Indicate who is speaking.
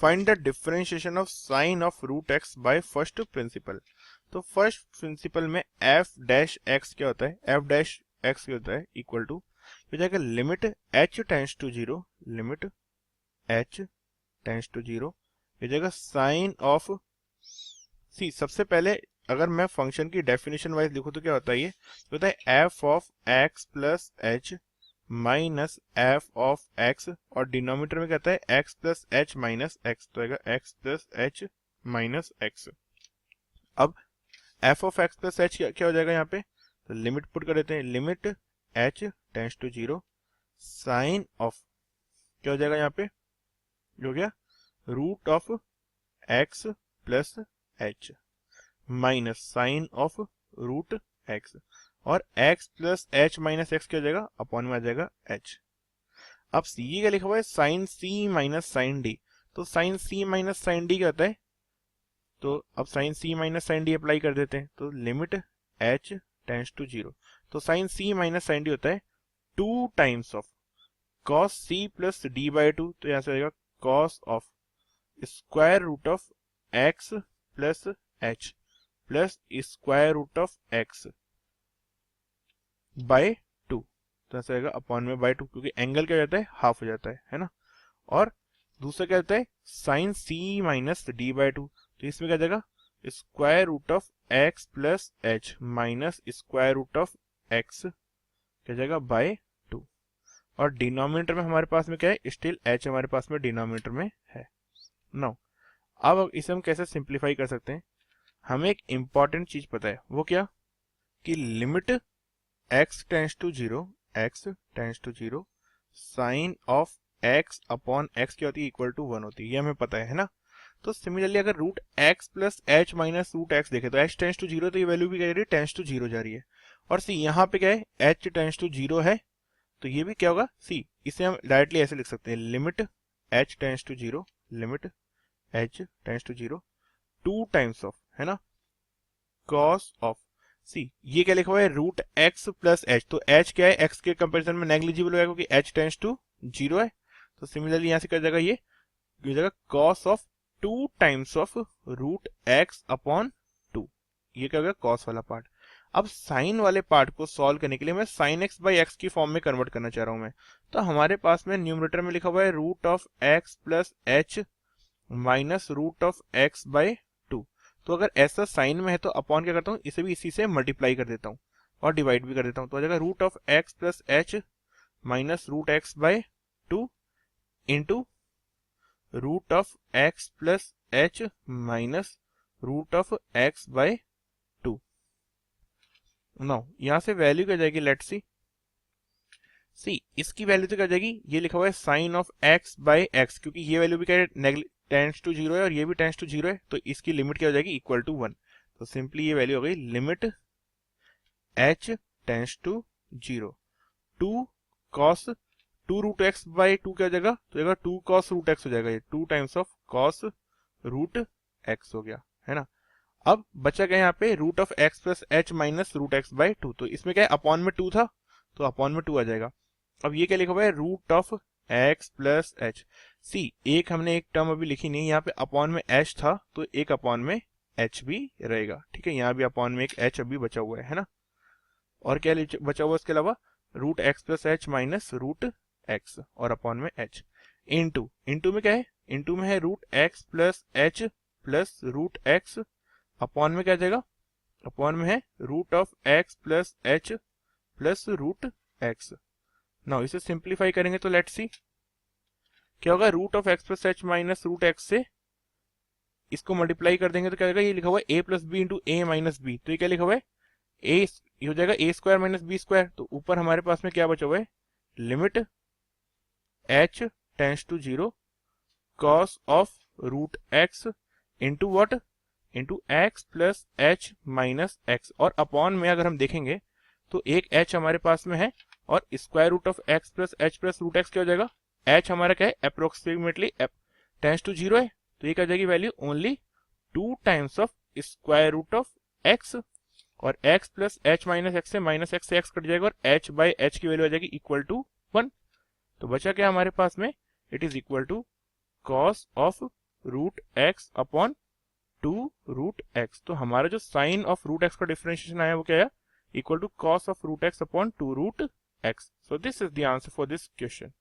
Speaker 1: Find the differentiation of sine of root X by first principle. तो first principle में F dash X क्या होता है, F dash X क्या होता है, इक्वल टू हो जाएगा limit H tends to zero, limit H tends to zero हो जाएगा साइन ऑफ सी। सबसे पहले अगर मैं फंक्शन की डेफिनेशन वाइज लिखूं तो क्या होता है, ये होता है f of x plus H minus f of x, और डिनोमिनेटर में कहता है x plus H minus x, तो आएगा x plus H minus x. अब f of x plus h क्या हो जाएगा यहाँ पे, तो लिमिट पुट कर देते हैं, limit H tends to zero sine of क्या हो जाएगा यहाँ पे, जो हो गया root of x plus H minus sine of root x, और x plus H minus X क्या हो जाएगा, अपॉन में आ जाएगा h। अब सी का लिखा हुआ है sine C minus sine D, तो sine C minus sine D क्या होता है, तो अब sine C minus sine D apply कर देते हैं, तो limit h tends to zero, तो sine C minus sine D होता है 2 times of cos C plus D by two, तो यहाँ से आएगा cos of square root of x plus H plus square root of X by two, तो ऐसा आएगा अपॉन में बाय टू, क्योंकि एंगल क्या हो जाता है, हाफ हो जाता है ना। और दूसरा क्या होता है sine C minus D by two, तो इसमें क्या जाएगा square root of x plus H minus square root of X क्या जाएगा बाय टू, और डिनोमिनेटर में हमारे पास में क्या है, स्टिल एच हमारे पास में डिनोमिनेटर में है। नो अब इसे हम कैसे सिंप्लीफाई कर सकते हैं, हमें एक इंपॉर्टेंट चीज पता है, वो क्या कि limit x tends to zero, x tends to zero sine of x upon x क्या होती है, इक्वल टू 1 होती है, ये हमें पता है ना। तो सिमिलरली अगर root x plus H minus root X देखे तो h टेंस टू जीरो, तो ये वैल्यू भी क्या जा रही है, टेंस टू जीरो जा रही है। और सी यहाँ पे क्या है, h टेंस टू जीरो है, तो ये भी क्या होगा सी, इसे हम डायरेक्टली ऐसे लिख सकते हैं, limit h tends to zero, limit h tends to zero 2 times of है ना कॉस ऑफ सी, ये क्या लिखा हुआ है रूट एक्स प्लस एच, तो एच क्या है, एक्स के कंपैरिजन में नेग्लिजिबल होगा क्योंकि एच टेंस टू जीरो है, तो सिमिलरली यहां से क्या जाएगा, ये हो जाएगा cos of 2 times of root x upon 2, ये क्या होगा कॉस वाला पार्ट। अब साइन वाले पार्ट को सॉल्व करने के लिए मैं साइन एक्स बाई एक्स की फॉर्म में कन्वर्ट करना चाह रहा हूं मैं, तो हमारे पास में न्यूमरेटर में लिखा हुआ है root of x plus H minus root of X by two, तो अगर ऐसा साइन में है तो अपॉन क्या करता हूँ, इसे भी इसी से मल्टीप्लाई कर देता हूँ और डिवाइड भी कर देता हूँ, तो आ जाएगा root of x plus H minus root X by two into root of x plus H minus root of X by two. Now यहां से वैल्यू क्या जाएगी, लेट्स सी इसकी वैल्यू तो क्या जाएगी, ये लिखा हुआ है sine of X by X, क्योंकि ये वैल्यू भी क्या है टेंस टू जीरो है और ये भी टेंस टू जीरो है, तो इसकी लिमिट क्या हो जाएगी, इक्वल टू 1, तो सिंपली ये वैल्यू हो गई limit h tends to zero 2 cos 2 root x by two क्या हो जाएगा, तो जाएगा 2 कॉस रूट एक्स हो जाएगा, ये 2 times of cos root x हो गया है ना। अब बचा गया यहाँ पे root of x plus H minus root x by two, तो इसमें क्या है अपॉन में 2 था, तो अपॉन में 2 आ जाएगा। अब ये क्या लिखा हुआ है root of x plus h, सी एक हमने एक टर्म अभी लिखी नहीं, यहाँ पे अपॉन में एच था तो एक अपॉन में एच भी रहेगा, ठीक है, यहाँ भी अपॉन में एक एच अभी बचा हुआ है ना। और क्या बचा हुआ इसके अलावा root x plus H minus root x और अपॉन में एच इंटू इंटू में क्या है, इंटू में है root x plus H plus root x, upon में क्या जाएगा, अपॉन में है root of x plus H plus root x. Now इसे सिंप्लीफाई करेंगे तो लेट्स सी क्या होगा, root of x plus H minus root x से इसको मल्टीप्लाई कर देंगे तो क्या होगा, ये लिखा हुआ है ए प्लस बी इंटू ए माइनस बी, तो ये क्या लिखा हुआ है ए, ये हो जाएगा a square minus b square, तो ऊपर हमारे पास में क्या बचा हुआ है limit h tends to zero cos of root x into what, into x plus H minus x, और अपॉन में अगर हम देखेंगे तो एक h हमारे पास में है और square root of x plus H plus root x क्या हो जाएगा, h हमारा क्या है अप्रोक्सीमेटली टेंस टू जीरो है, तो ये क्या जाएगी value only 2 times of square root of x, और x plus H minus x से माइनस एक्स से x कट जाएगा और h बाई एच की वैल्यू आ जाएगी इक्वल टू 1, तो बचा क्या हमारे पास में, it is equal to cos of root x upon 2 root x. तो हमारा जो साइन ऑफ रूट एक्स का डिफरेंशिएशन आया वो क्या है, equal to cos of root x upon 2 root x. So this is the answer for this question.